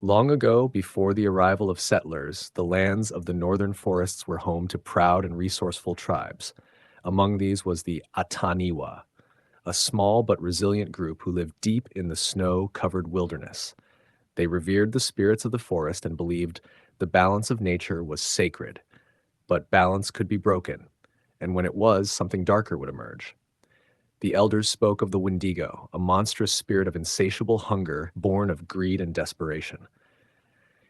Long ago, before the arrival of settlers, the lands of the northern forests were home to proud and resourceful tribes. Among these was the Ataniwa, a small but resilient group who lived deep in the snow-covered wilderness. They revered the spirits of the forest and believed the balance of nature was sacred, but balance could be broken, and when it was, something darker would emerge. The elders spoke of the Wendigo, a monstrous spirit of insatiable hunger born of greed and desperation.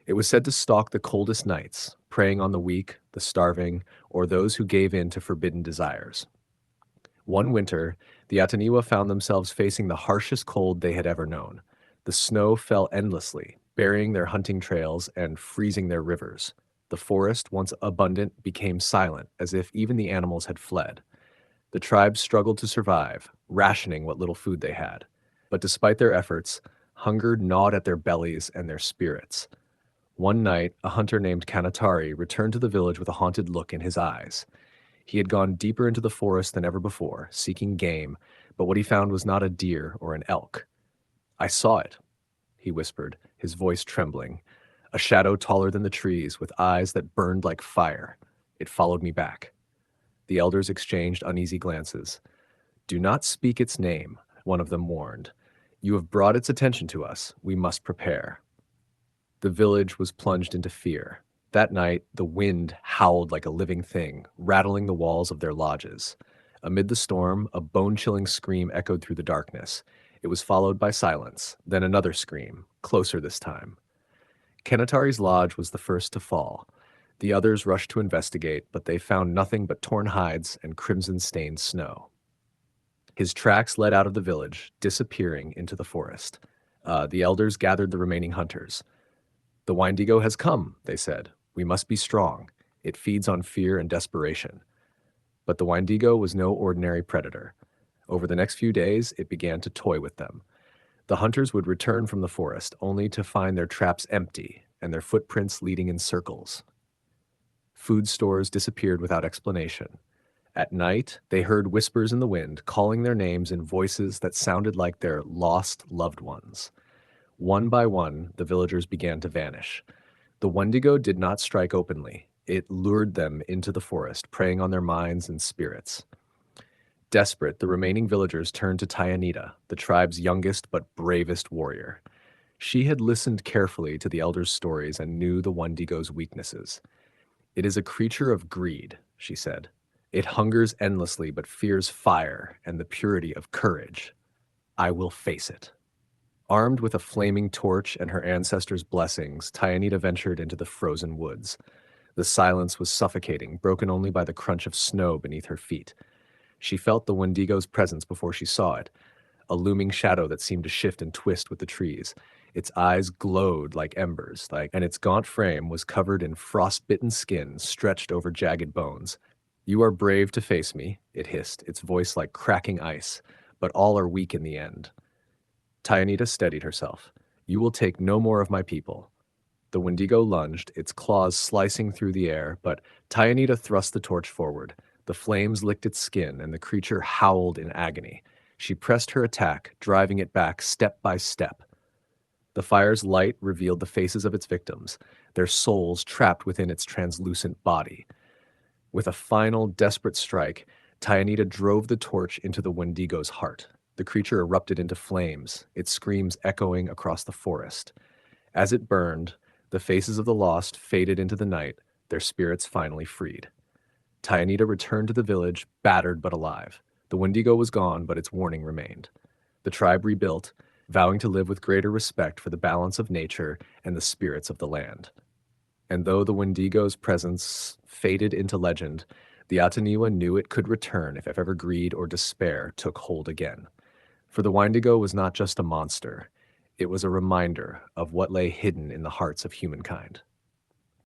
It was said to stalk the coldest nights, preying on the weak, the starving, or those who gave in to forbidden desires. One winter, the Ataniwa found themselves facing the harshest cold they had ever known. The snow fell endlessly, burying their hunting trails and freezing their rivers. The forest, once abundant, became silent, as if even the animals had fled. The tribes struggled to survive, rationing what little food they had. But despite their efforts, hunger gnawed at their bellies and their spirits. One night, a hunter named Kanatari returned to the village with a haunted look in his eyes. He had gone deeper into the forest than ever before, seeking game, but what he found was not a deer or an elk. "I saw it," he whispered, his voice trembling. "A shadow taller than the trees, with eyes that burned like fire. It followed me back." The elders exchanged uneasy glances. "Do not speak its name," one of them warned. "You have brought its attention to us. We must prepare." The village was plunged into fear. That night, the wind howled like a living thing, rattling the walls of their lodges. Amid the storm, a bone-chilling scream echoed through the darkness. It was followed by silence, then another scream, closer this time. Kenatari's lodge was the first to fall. The others rushed to investigate, but they found nothing but torn hides and crimson-stained snow. His tracks led out of the village, disappearing into the forest. The elders gathered the remaining hunters. "The Wendigo has come," they said. "We must be strong. It feeds on fear and desperation." But the Wendigo was no ordinary predator. Over the next few days, it began to toy with them. The hunters would return from the forest, only to find their traps empty and their footprints leading in circles. Food stores disappeared without explanation. At night, they heard whispers in the wind, calling their names in voices that sounded like their lost loved ones. One by one, the villagers began to vanish. The Wendigo did not strike openly. It lured them into the forest, preying on their minds and spirits. Desperate, the remaining villagers turned to Tyanita, the tribe's youngest but bravest warrior. She had listened carefully to the elders' stories and knew the Wendigo's weaknesses. "It is a creature of greed," she said. "It hungers endlessly but fears fire and the purity of courage. I will face it." Armed with a flaming torch and her ancestors' blessings, Tyanita ventured into the frozen woods. The silence was suffocating, broken only by the crunch of snow beneath her feet. She felt the Wendigo's presence before she saw it, a looming shadow that seemed to shift and twist with the trees. Its eyes glowed like embers, and its gaunt frame was covered in frost-bitten skin stretched over jagged bones. "You are brave to face me," it hissed, its voice like cracking ice, "but all are weak in the end." Tyanita steadied herself. "You will take no more of my people." The Wendigo lunged, its claws slicing through the air, but Tyanita thrust the torch forward. The flames licked its skin, and the creature howled in agony. She pressed her attack, driving it back step by step. The fire's light revealed the faces of its victims, their souls trapped within its translucent body. With a final, desperate strike, Tyanita drove the torch into the Wendigo's heart. The creature erupted into flames, its screams echoing across the forest. As it burned, the faces of the lost faded into the night, their spirits finally freed. Tyanita returned to the village, battered but alive. The Wendigo was gone, but its warning remained. The tribe rebuilt, vowing to live with greater respect for the balance of nature and the spirits of the land. And though the Wendigo's presence faded into legend, the Ataniwa knew it could return if ever greed or despair took hold again. For the Wendigo was not just a monster, it was a reminder of what lay hidden in the hearts of humankind.